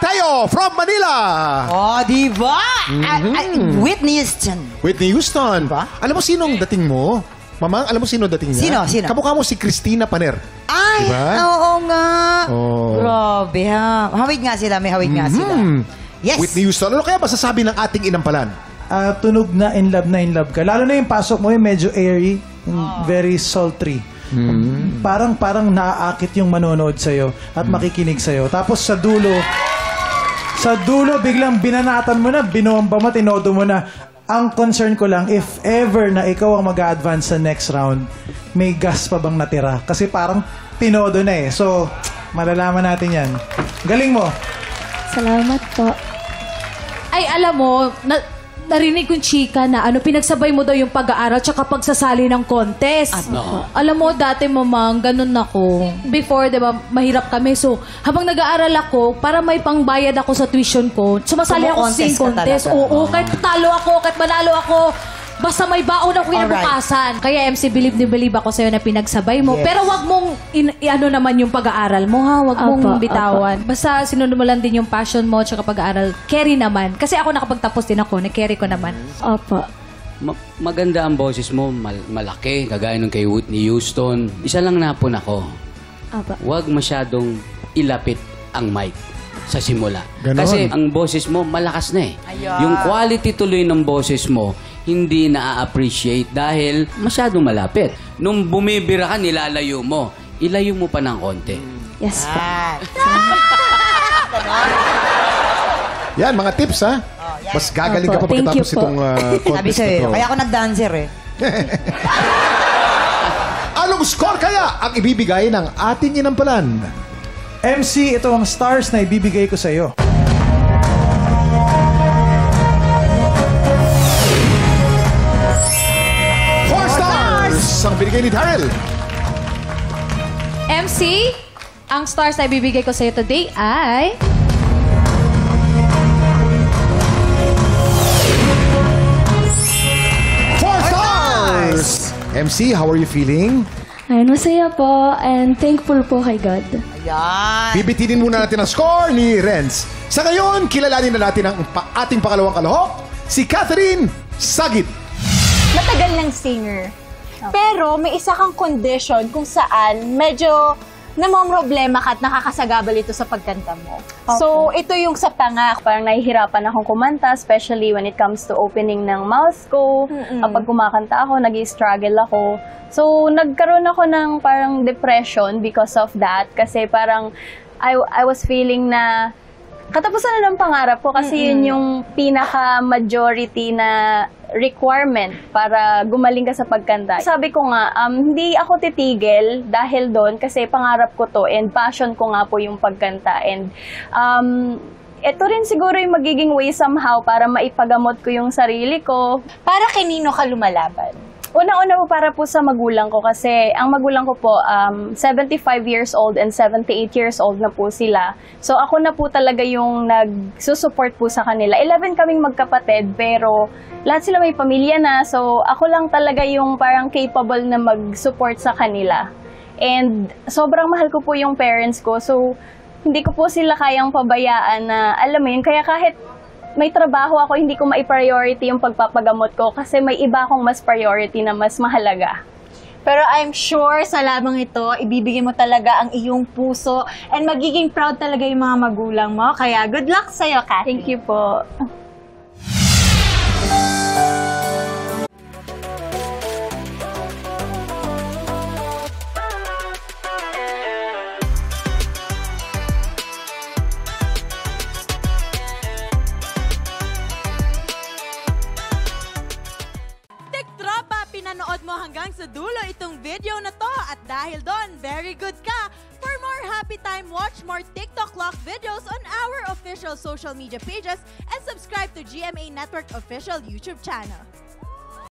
Mateo from Manila. Oh, di ba? Whitney Houston. Whitney Houston. Diba? Alam mo sinong dating mo? Mamang, alam mo sino dating niya? Sino? Kamukha mo si Christina Paner. Ay, diba? oo nga. Oh. Grabe ha. Hawig nga sila, may hawig nga sila. Yes. Whitney Houston. Ano kaya masasabi ng ating inampalan? Tunog na in love ka. Lalo na yung pasok mo yung medyo airy, very sultry. Parang naaakit yung manonood sa'yo at makikinig sa'yo. Tapos sa dulo biglang binanatan mo na, binomba mo, tinodo mo na. Ang concern ko lang, if ever na ikaw ang mag-a-advance sa next round, may gas pa bang natira? Kasi parang tinodo na eh. So, malalaman natin yan. Galing mo. Salamat po. Ay, alam mo, narinig kong chika na pinagsabay mo daw yung pag-aaral tsaka pagsasali ng contest. Alam mo, dati mamang, ganun ako. Before, di ba, mahirap kami. So, habang nag-aaral ako, para may pangbayad ako sa tuition ko, sumasali ako sa sing contest. Oo, kahit talo ako, kahit manalo ako, basta may baon ako kinabukasan. Kaya MC, believe ako sa'yo na pinagsabay mo. Pero wag mong naman yung pag-aaral mo, ha? Wag mong bitawan. Basta sinunod mo lang din yung passion mo tsaka pag-aaral. Carry naman. Kasi ako nakapagtapos din ako, na-carry ko naman. Opo. Maganda ang boses mo, malaki, kagaya nung kay Whitney Houston. Isa lang napon ako. Opo. Huwag masyadong ilapit ang mic sa simula. Ganon. Kasi ang boses mo, malakas na eh. Yung quality tuloy ng boses mo, hindi na-appreciate dahil masyadong malapit. Nung bumibira ka, nilalayo mo. Ilayo mo pa ng konti. Yes po. Yan, mga tips ha. Mas gagaling ka pa Thank pagkatapos you po. itong Sabi contest na sa'yo, to. kaya ako nag-dancer eh. Anong score kaya ang ibibigay ng ating inampalan? MC, ito ang stars na ibibigay ko sa'yo. 4 stars! Ang binigay ni Daryl. MC, ang stars na ibibigay ko sa'yo today ay... MC, how are you feeling? Ayun, masaya po and thankful po kay God. Ayan. Bibitinin muna natin ang score ni Renz. Sa ngayon, kilalanin na natin ang ating pangalawang kalahok, si Catherine Sagit. Matagal ng singer. Pero may isa kang condition kung saan medyo namomroblema ka at nakakasagabal ito sa pagkanta mo. So, ito yung sa pangak. Parang nahihirapan akong kumanta, especially when it comes to opening ng mouth ko. Kapag kumakanta ako, nag-struggle ako. So, nagkaroon ako ng parang depression because of that. Kasi parang I was feeling na katapusan na ng pangarap ko kasi yun yung pinaka-majority na requirement para gumaling ka sa pagkanta. Sabi ko nga, hindi ako titigil dahil doon kasi pangarap ko to and passion ko nga po yung pagkanta. And ito rin siguro yung magiging way somehow para maipagamot ko yung sarili ko. Para kanino ka lumalaban? Una-una po para po sa magulang ko kasi ang magulang ko po 75 years old and 78 years old na po sila. So ako na po talaga yung nagsusupport po sa kanila. 11 kaming magkapatid pero lahat sila may pamilya na. So ako lang talaga yung parang capable na mag-support sa kanila. And sobrang mahal ko po yung parents ko. So hindi ko po sila kayang pabayaan na alam mo yun. Kaya kahit may trabaho ako, hindi ko mai-priority yung pagpapagamot ko kasi may iba akong mas priority na mas mahalaga. Pero I'm sure sa labang ito, ibibigay mo talaga ang iyong puso and magiging proud talaga yung mga magulang mo. Kaya good luck sa'yo, Cathy. Thank you po. Pinanood mo hanggang sa dulo itong video na to at dahil doon, very good ka! For more happy time, watch more TikTok Clock videos on our official social media pages and subscribe to GMA Network official YouTube channel.